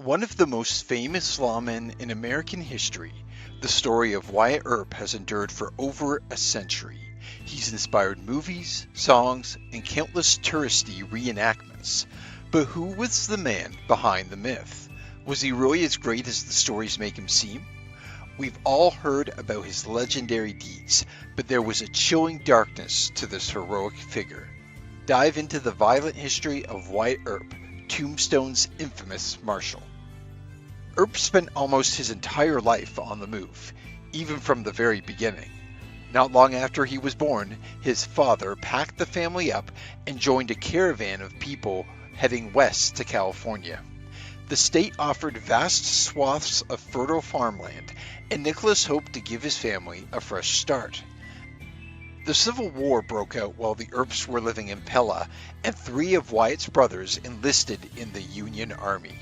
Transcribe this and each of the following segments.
One of the most famous lawmen in American history, the story of Wyatt Earp has endured for over a century. He's inspired movies, songs, and countless touristy reenactments. But who was the man behind the myth? Was he really as great as the stories make him seem? We've all heard about his legendary deeds, but there was a chilling darkness to this heroic figure. Dive into the violent history of Wyatt Earp, Tombstone's infamous marshal. Earp spent almost his entire life on the move, even from the very beginning. Not long after he was born, his father packed the family up and joined a caravan of people heading west to California. The state offered vast swaths of fertile farmland, and Nicholas hoped to give his family a fresh start. The Civil War broke out while the Earps were living in Pella, and three of Wyatt's brothers enlisted in the Union Army.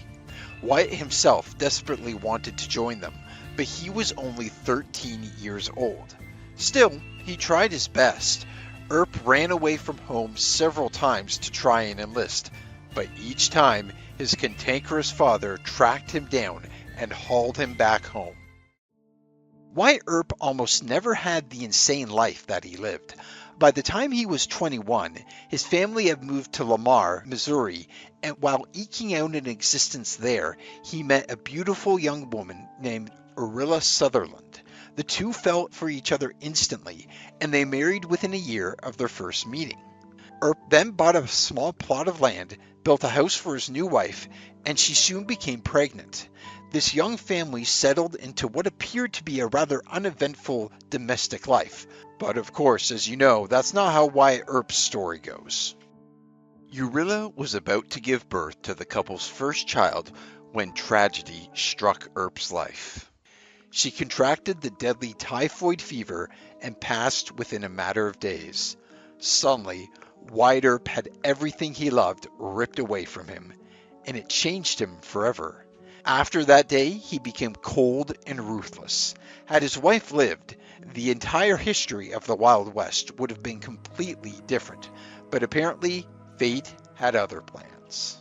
Wyatt himself desperately wanted to join them, but he was only 13 years old. Still, he tried his best. Earp ran away from home several times to try and enlist, but each time his cantankerous father tracked him down and hauled him back home. Wyatt Earp almost never had the insane life that he lived. By the time he was 21, his family had moved to Lamar, Missouri, and while eking out an existence there, he met a beautiful young woman named Orilla Sutherland. The two fell for each other instantly, and they married within a year of their first meeting. Earp then bought a small plot of land, built a house for his new wife, and she soon became pregnant. This young family settled into what appeared to be a rather uneventful domestic life. But of course, as you know, that's not how Wyatt Earp's story goes. Urilla was about to give birth to the couple's first child when tragedy struck Earp's life. She contracted the deadly typhoid fever and passed within a matter of days. Suddenly, Wyatt Earp had everything he loved ripped away from him, and it changed him forever. After that day, he became cold and ruthless. Had his wife lived, the entire history of the Wild West would have been completely different, but apparently fate had other plans.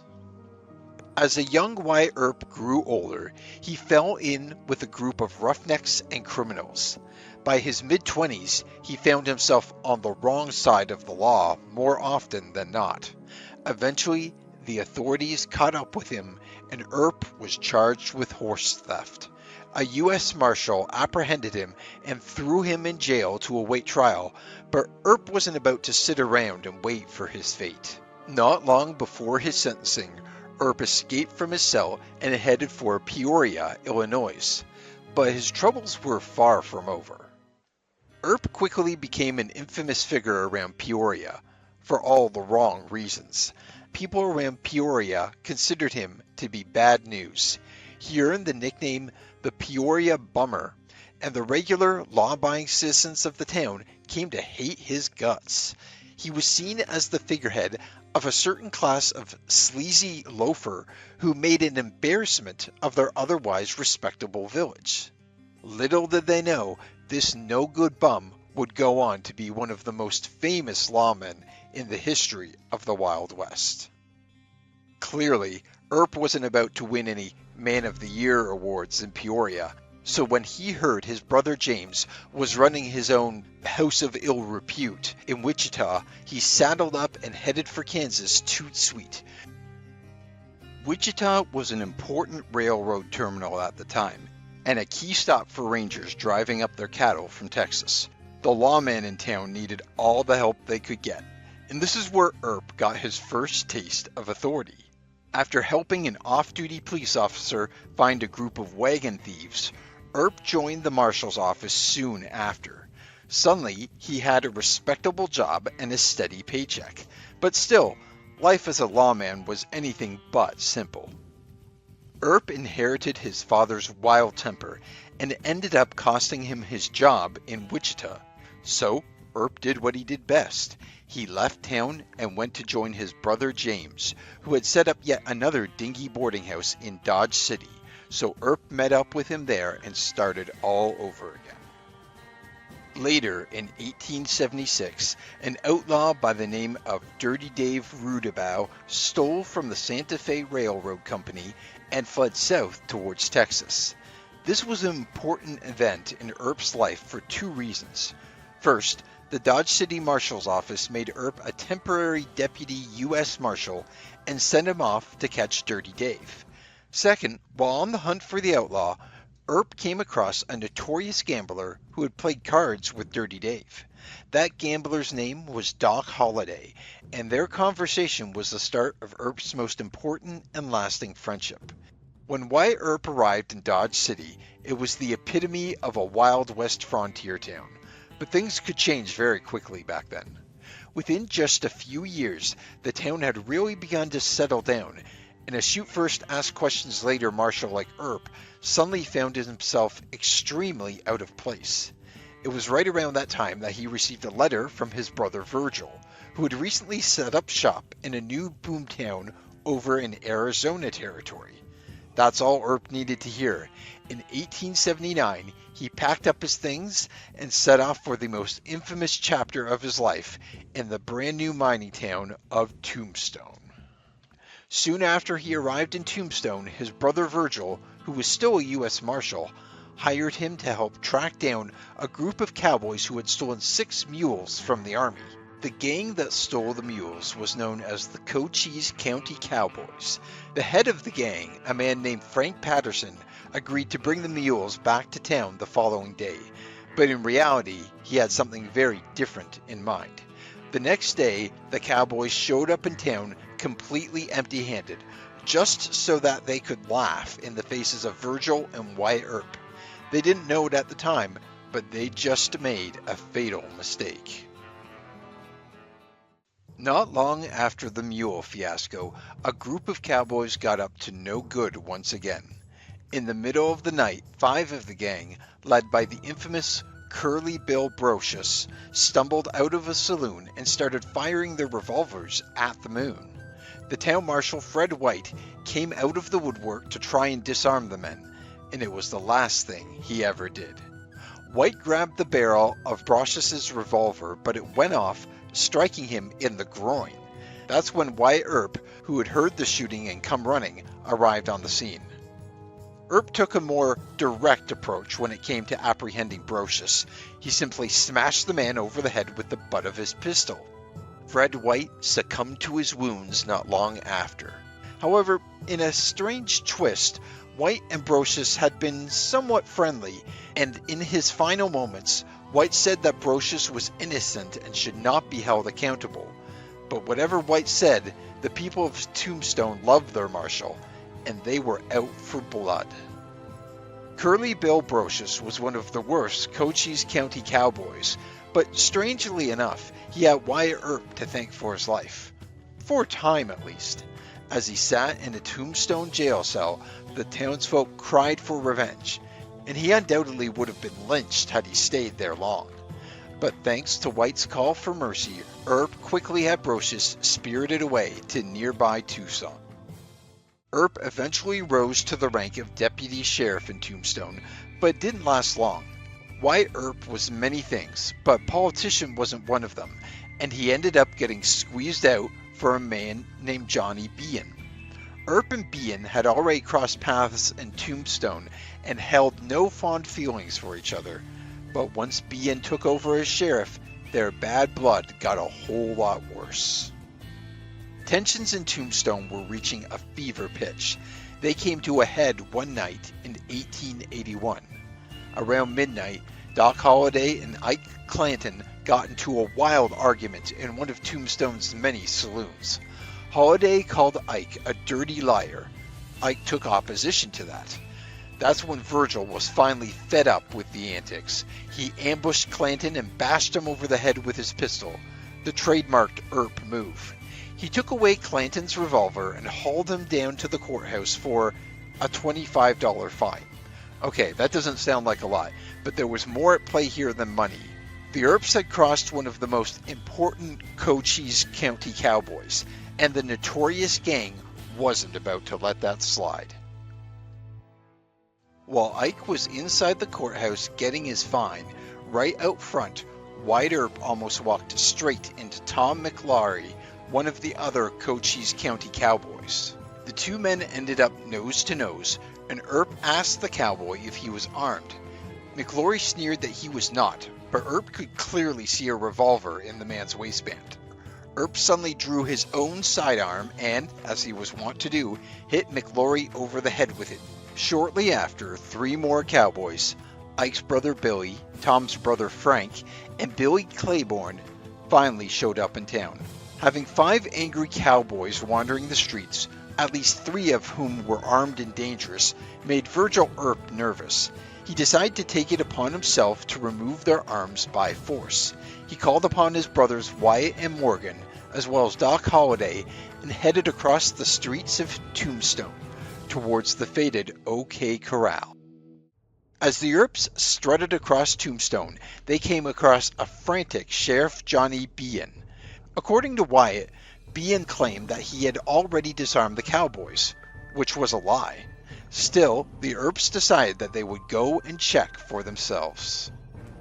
As a young Wyatt Earp grew older, he fell in with a group of roughnecks and criminals. By his mid-20s, he found himself on the wrong side of the law more often than not. Eventually, the authorities caught up with him, and Earp was charged with horse theft. A U.S. Marshal apprehended him and threw him in jail to await trial, but Earp wasn't about to sit around and wait for his fate. Not long before his sentencing, Earp escaped from his cell and headed for Peoria, Illinois. But his troubles were far from over. Earp quickly became an infamous figure around Peoria, for all the wrong reasons. People around Peoria considered him to be bad news. He earned the nickname the Peoria Bummer, and the regular, law-abiding citizens of the town came to hate his guts. He was seen as the figurehead of a certain class of sleazy loafer who made an embarrassment of their otherwise respectable village. Little did they know, this no-good bum would go on to be one of the most famous lawmen in the history of the Wild West. Clearly, Earp wasn't about to win any Man of the Year awards in Peoria, so when he heard his brother James was running his own House of Ill Repute in Wichita, he saddled up and headed for Kansas toot sweet. Wichita was an important railroad terminal at the time, and a key stop for rangers driving up their cattle from Texas. The lawmen in town needed all the help they could get, and this is where Earp got his first taste of authority. After helping an off-duty police officer find a group of wagon thieves, Earp joined the marshal's office soon after. Suddenly, he had a respectable job and a steady paycheck. But still, life as a lawman was anything but simple. Earp inherited his father's wild temper and ended up costing him his job in Wichita. So, Earp did what he did best. He left town and went to join his brother James, who had set up yet another dingy boarding house in Dodge City. So Earp met up with him there and started all over again. Later, in 1876, an outlaw by the name of Dirty Dave Rudabaugh stole from the Santa Fe Railroad Company and fled south towards Texas. This was an important event in Earp's life for two reasons. First, the Dodge City Marshal's Office made Earp a temporary deputy U.S. Marshal and sent him off to catch Dirty Dave. Second, while on the hunt for the outlaw, Earp came across a notorious gambler who had played cards with Dirty Dave. That gambler's name was Doc Holliday, and their conversation was the start of Earp's most important and lasting friendship. When Wyatt Earp arrived in Dodge City, it was the epitome of a Wild West frontier town. But things could change very quickly back then. Within just a few years, the town had really begun to settle down, and a shoot first, ask questions later marshal like Earp suddenly found himself extremely out of place. It was right around that time that he received a letter from his brother Virgil, who had recently set up shop in a new boomtown over in Arizona territory. That's all Earp needed to hear. In 1879, he packed up his things and set off for the most infamous chapter of his life in the brand new mining town of Tombstone. Soon after he arrived in Tombstone, his brother Virgil, who was still a U.S. Marshal, hired him to help track down a group of cowboys who had stolen 6 mules from the army. The gang that stole the mules was known as the Cochise County Cowboys. The head of the gang, a man named Frank Patterson, agreed to bring the mules back to town the following day, but in reality, he had something very different in mind. The next day, the cowboys showed up in town completely empty-handed, just so that they could laugh in the faces of Virgil and Wyatt Earp. They didn't know it at the time, but they just made a fatal mistake. Not long after the mule fiasco, a group of cowboys got up to no good once again. In the middle of the night, 5 of the gang, led by the infamous Curly Bill Brocious, stumbled out of a saloon and started firing their revolvers at the moon. The town marshal, Fred White, came out of the woodwork to try and disarm the men, and it was the last thing he ever did. White grabbed the barrel of Brocious's revolver, but it went off, striking him in the groin. That's when Wyatt Earp, who had heard the shooting and come running, arrived on the scene. Earp took a more direct approach when it came to apprehending Brocious. He simply smashed the man over the head with the butt of his pistol. Fred White succumbed to his wounds not long after. However, in a strange twist, White and Brocious had been somewhat friendly, and in his final moments, White said that Brocious was innocent and should not be held accountable. But whatever White said, the people of Tombstone loved their marshal, and they were out for blood. Curly Bill Brocious was one of the worst Cochise County cowboys, but strangely enough, he had Wyatt Earp to thank for his life. For a time at least. As he sat in a Tombstone jail cell, the townsfolk cried for revenge, and he undoubtedly would have been lynched had he stayed there long. But thanks to White's call for mercy, Earp quickly had Brocious spirited away to nearby Tucson. Earp eventually rose to the rank of deputy sheriff in Tombstone, but it didn't last long. Wyatt Earp was many things, but politician wasn't one of them, and he ended up getting squeezed out for a man named Johnny Bean. Earp and Bean had already crossed paths in Tombstone and held no fond feelings for each other, but once Bean took over as sheriff, their bad blood got a whole lot worse. Tensions in Tombstone were reaching a fever pitch. They came to a head one night in 1881. Around midnight, Doc Holliday and Ike Clanton got into a wild argument in one of Tombstone's many saloons. Holliday called Ike a dirty liar. Ike took opposition to that. That's when Virgil was finally fed up with the antics. He ambushed Clanton and bashed him over the head with his pistol, the trademarked Earp move. He took away Clanton's revolver and hauled him down to the courthouse for a $25 fine. Okay, that doesn't sound like a lot, but there was more at play here than money. The Earps had crossed one of the most important Cochise County cowboys, and the notorious gang wasn't about to let that slide. While Ike was inside the courthouse getting his fine, right out front, Wyatt Earp almost walked straight into Tom McLaury, one of the other Cochise County cowboys. The two men ended up nose to nose, and Earp asked the cowboy if he was armed. McLaury sneered that he was not, but Earp could clearly see a revolver in the man's waistband. Earp suddenly drew his own sidearm and, as he was wont to do, hit McLaury over the head with it. Shortly after, three more cowboys, Ike's brother Billy, Tom's brother Frank, and Billy Claiborne, finally showed up in town. Having five angry cowboys wandering the streets, at least three of whom were armed and dangerous, made Virgil Earp nervous. He decided to take it upon himself to remove their arms by force. He called upon his brothers Wyatt and Morgan, as well as Doc Holliday, and headed across the streets of Tombstone, towards the fated OK Corral. As the Earps strutted across Tombstone, they came across a frantic Sheriff Johnny Behan. According to Wyatt, Behan claimed that he had already disarmed the cowboys, which was a lie. Still, the Earps decided that they would go and check for themselves.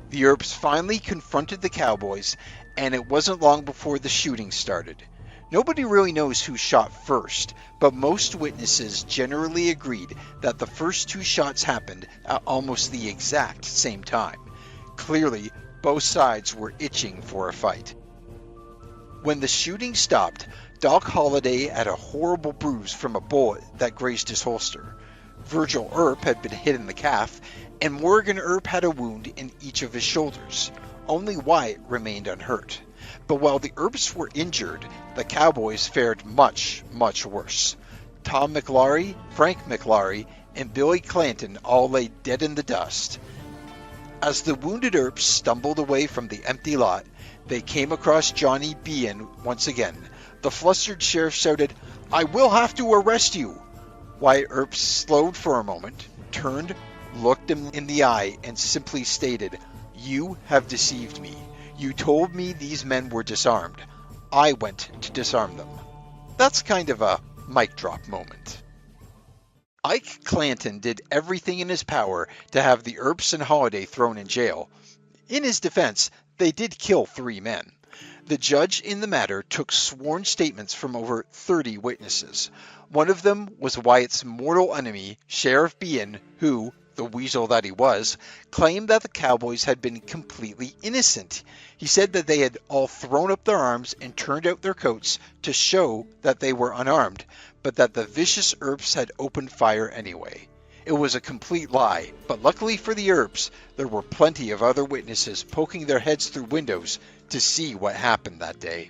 The Earps finally confronted the cowboys, and it wasn't long before the shooting started. Nobody really knows who shot first, but most witnesses generally agreed that the first two shots happened at almost the exact same time. Clearly, both sides were itching for a fight. When the shooting stopped, Doc Holliday had a horrible bruise from a bullet that grazed his holster. Virgil Earp had been hit in the calf, and Morgan Earp had a wound in each of his shoulders. Only Wyatt remained unhurt. But while the Earps were injured, the cowboys fared much, much worse. Tom McLaury, Frank McLaury, and Billy Clanton all lay dead in the dust. As the wounded Earps stumbled away from the empty lot, they came across Johnny Behan once again. The flustered sheriff shouted, "I will have to arrest you!" Wyatt Earp slowed for a moment, turned, looked him in the eye, and simply stated, "You have deceived me. You told me these men were disarmed. I went to disarm them." That's kind of a mic drop moment. Ike Clanton did everything in his power to have the Earps and Holliday thrown in jail. In his defense, they did kill three men. The judge in the matter took sworn statements from over 30 witnesses. One of them was Wyatt's mortal enemy, Sheriff Behan, who, the weasel that he was, claimed that the cowboys had been completely innocent. He said that they had all thrown up their arms and turned out their coats to show that they were unarmed, but that the vicious Earps had opened fire anyway. It was a complete lie, but luckily for the Earps, there were plenty of other witnesses poking their heads through windows to see what happened that day.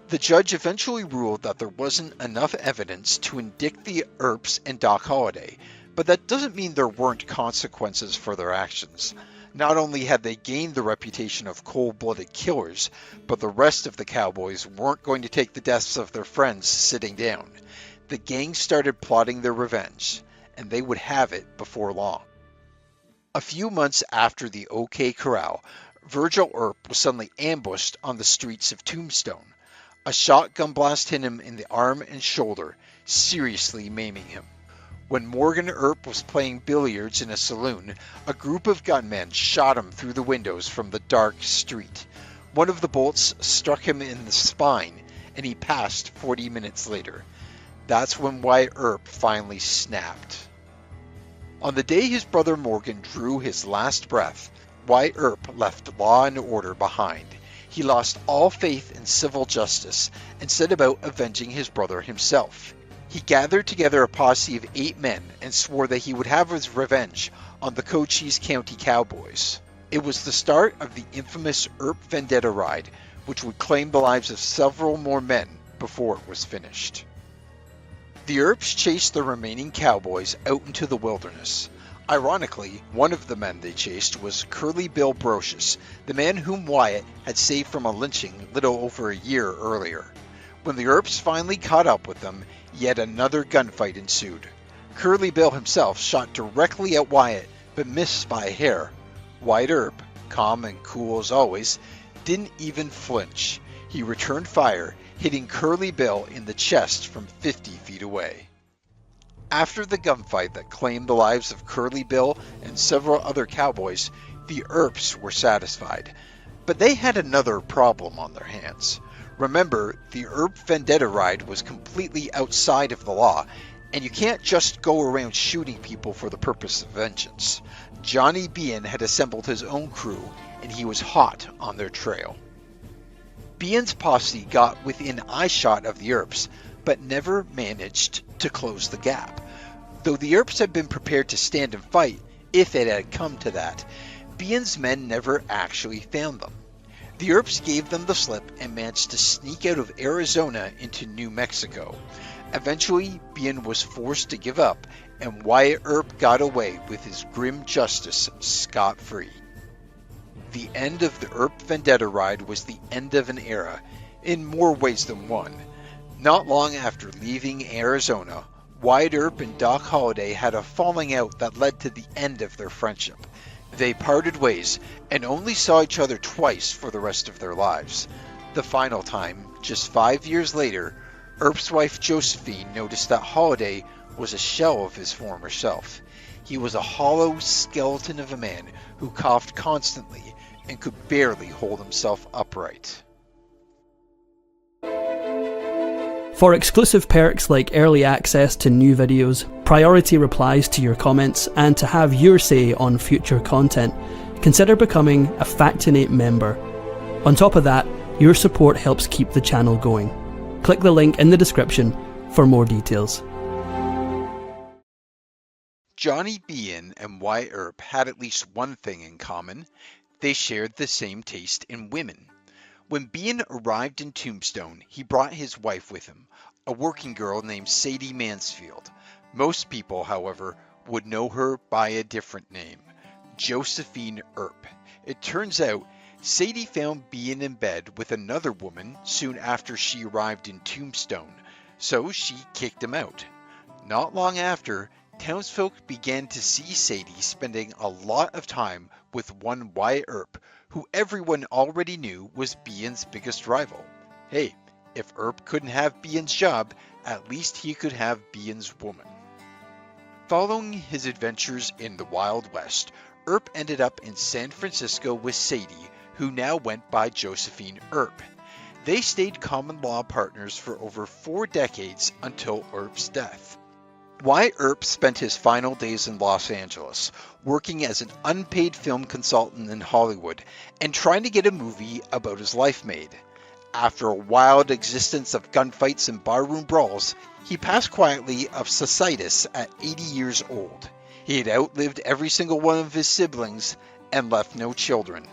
The judge eventually ruled that there wasn't enough evidence to indict the Earps and Doc Holliday, but that doesn't mean there weren't consequences for their actions. Not only had they gained the reputation of cold-blooded killers, but the rest of the cowboys weren't going to take the deaths of their friends sitting down. The gang started plotting their revenge, and they would have it before long. A few months after the OK Corral, Virgil Earp was suddenly ambushed on the streets of Tombstone. A shotgun blast hit him in the arm and shoulder, seriously maiming him. When Morgan Earp was playing billiards in a saloon, a group of gunmen shot him through the windows from the dark street. One of the bullets struck him in the spine, and he passed 40 minutes later. That's when Wyatt Earp finally snapped. On the day his brother Morgan drew his last breath, Wyatt Earp left law and order behind. He lost all faith in civil justice and set about avenging his brother himself. He gathered together a posse of 8 men and swore that he would have his revenge on the Cochise County Cowboys. It was the start of the infamous Earp Vendetta ride, which would claim the lives of several more men before it was finished. The Earps chased the remaining cowboys out into the wilderness. Ironically, one of the men they chased was Curly Bill Brocious, the man whom Wyatt had saved from a lynching little over a year earlier. When the Earps finally caught up with them, yet another gunfight ensued. Curly Bill himself shot directly at Wyatt, but missed by a hair. Wyatt Earp, calm and cool as always, didn't even flinch. He returned fire, hitting Curly Bill in the chest from 50 feet away. After the gunfight that claimed the lives of Curly Bill and several other cowboys, the Earps were satisfied. But they had another problem on their hands. Remember, the Earp Vendetta ride was completely outside of the law, and you can't just go around shooting people for the purpose of vengeance. Johnny Behan had assembled his own crew, and he was hot on their trail. Behan's posse got within eyeshot of the Earps, but never managed to close the gap. Though the Earps had been prepared to stand and fight, if it had come to that, Behan's men never actually found them. The Earps gave them the slip and managed to sneak out of Arizona into New Mexico. Eventually, Behan was forced to give up, and Wyatt Earp got away with his grim justice scot-free. The end of the Earp Vendetta ride was the end of an era, in more ways than one. Not long after leaving Arizona, Wyatt Earp and Doc Holliday had a falling out that led to the end of their friendship. They parted ways and only saw each other twice for the rest of their lives. The final time, just 5 years later, Earp's wife Josephine noticed that Holliday was a shell of his former self. He was a hollow skeleton of a man who coughed constantly and could barely hold himself upright. For exclusive perks like early access to new videos, priority replies to your comments, and to have your say on future content, consider becoming a Factinate member. On top of that, your support helps keep the channel going. Click the link in the description for more details. Johnny Behan and Wyatt Earp had at least one thing in common. They shared the same taste in women. When Behan arrived in Tombstone, he brought his wife with him, a working girl named Sadie Mansfield. Most people, however, would know her by a different name, Josephine Earp. It turns out Sadie found Behan in bed with another woman soon after she arrived in Tombstone, so she kicked him out. Not long after, townsfolk began to see Sadie spending a lot of time with one Wyatt Earp, who everyone already knew was Behan's biggest rival. Hey, if Earp couldn't have Behan's job, at least he could have Behan's woman. Following his adventures in the Wild West, Earp ended up in San Francisco with Sadie, who now went by Josephine Earp. They stayed common law partners for over 4 decades until Earp's death. Wyatt Earp spent his final days in Los Angeles, working as an unpaid film consultant in Hollywood and trying to get a movie about his life made. After a wild existence of gunfights and barroom brawls, he passed quietly of cystitis at 80 years old. He had outlived every single one of his siblings and left no children.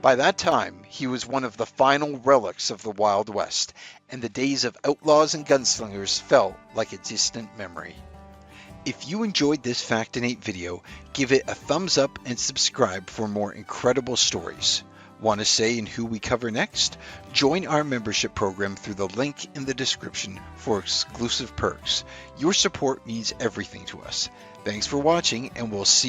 By that time, he was one of the final relics of the Wild West, and the days of outlaws and gunslingers felt like a distant memory. If you enjoyed this Factinate video, give it a thumbs up and subscribe for more incredible stories. Want to say and who we cover next? Join our membership program through the link in the description for exclusive perks. Your support means everything to us. Thanks for watching, and we'll see